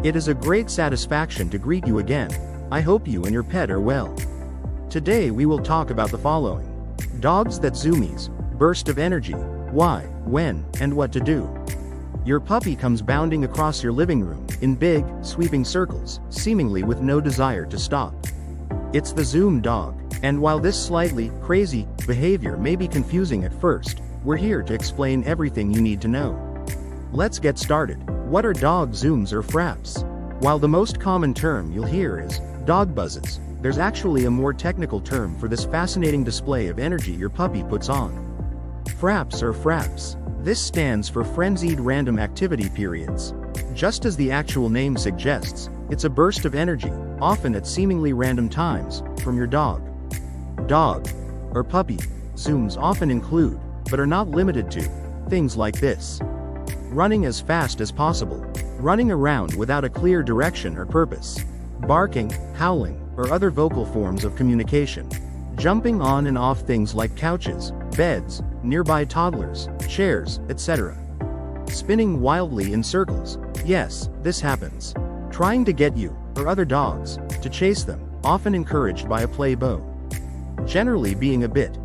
It is a great satisfaction to greet you again. I hope you and your pet are well. Today we will talk about the following. Dogs that zoomies, burst of energy, why, when, and what to do. Your puppy comes bounding across your living room, in big, sweeping circles, seemingly with no desire to stop. It's the Zoom dog, and while this slightly crazy behavior may be confusing at first, we're here to explain everything you need to know. Let's get started. What are dog zooms or fraps? While the most common term you'll hear is dog buzzes, there's actually a more technical term for this fascinating display of energy your puppy puts on. Fraps or fraps. This stands for frenzied random activity periods. Just as the actual name suggests, it's a burst of energy, often at seemingly random times, from your dog. Dog or puppy zooms often include, but are not limited to, things like this. Running as fast as possible. Running around without a clear direction or purpose. Barking, howling, or other vocal forms of communication. Jumping on and off things like couches, beds, nearby toddlers, chairs, etc. Spinning wildly in circles. Yes, this happens. Trying to get you, or other dogs, to chase them, often encouraged by a play beau. Generally being a bit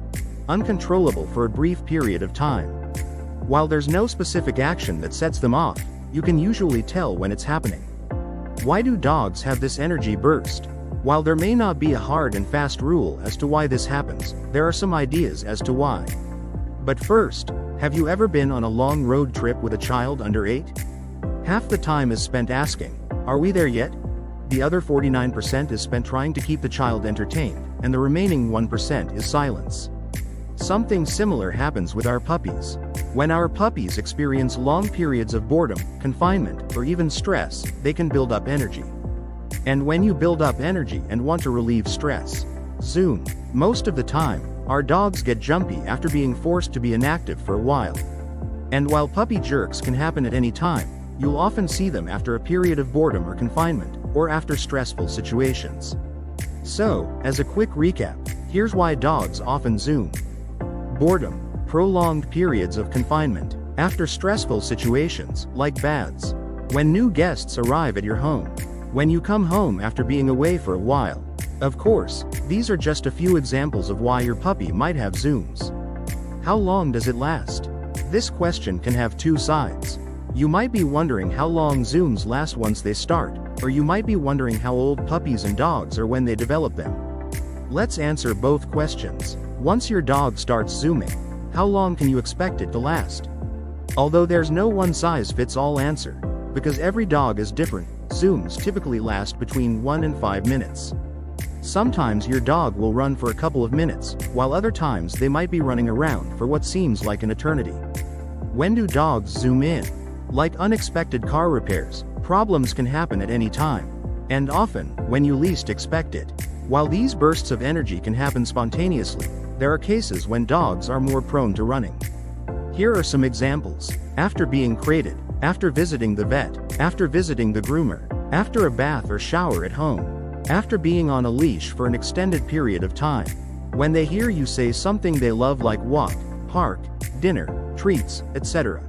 uncontrollable for a brief period of time. While there's no specific action that sets them off, you can usually tell when it's happening. Why do dogs have this energy burst? While there may not be a hard and fast rule as to why this happens, there are some ideas as to why. But first, have you ever been on a long road trip with a child under 8? Half the time is spent asking, "Are we there yet?" The other 49% is spent trying to keep the child entertained, and the remaining 1% is silence. Something similar happens with our puppies. When our puppies experience long periods of boredom, confinement, or even stress, they can build up energy. And when you build up energy and want to relieve stress, zoom. Most of the time, our dogs get jumpy after being forced to be inactive for a while. And while puppy jerks can happen at any time, you'll often see them after a period of boredom or confinement, or after stressful situations. So, as a quick recap, here's why dogs often zoom. Boredom, prolonged periods of confinement, after stressful situations, like baths. When new guests arrive at your home. When you come home after being away for a while. Of course, these are just a few examples of why your puppy might have zooms. How long does it last? This question can have two sides. You might be wondering how long zooms last once they start, or you might be wondering how old puppies and dogs are when they develop them. Let's answer both questions. Once your dog starts zooming, how long can you expect it to last? Although there's no one-size-fits-all answer, because every dog is different, zooms typically last between 1 and 5 minutes. Sometimes your dog will run for a couple of minutes, while other times they might be running around for what seems like an eternity. When do dogs zoom in? Like unexpected car repairs, problems can happen at any time, and often, when you least expect it. While these bursts of energy can happen spontaneously, there are cases when dogs are more prone to running. Here are some examples. After being crated, after visiting the vet, after visiting the groomer, after a bath or shower at home, after being on a leash for an extended period of time, when they hear you say something they love like walk, park, dinner, treats, etc.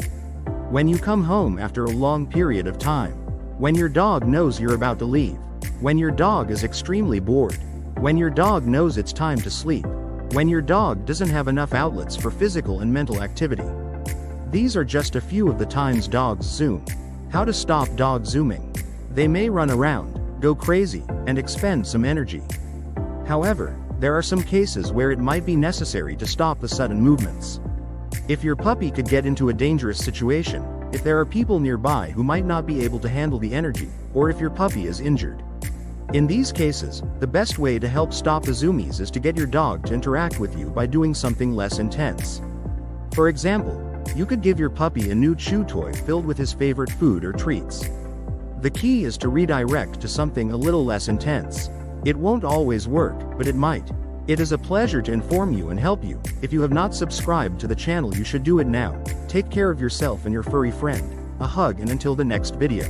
When you come home after a long period of time, when your dog knows you're about to leave, when your dog is extremely bored, when your dog knows it's time to sleep, when your dog doesn't have enough outlets for physical and mental activity. These are just a few of the times dogs zoom. How to stop dog zooming. They may run around, go crazy, and expend some energy. However, there are some cases where it might be necessary to stop the sudden movements. If your puppy could get into a dangerous situation, if there are people nearby who might not be able to handle the energy, or if your puppy is injured. In these cases, the best way to help stop the zoomies is to get your dog to interact with you by doing something less intense. For example, you could give your puppy a new chew toy filled with his favorite food or treats. The key is to redirect to something a little less intense. It won't always work, but it might. It is a pleasure to inform you and help you. If you have not subscribed to the channel, you should do it now. Take care of yourself and your furry friend. A hug, and until the next video.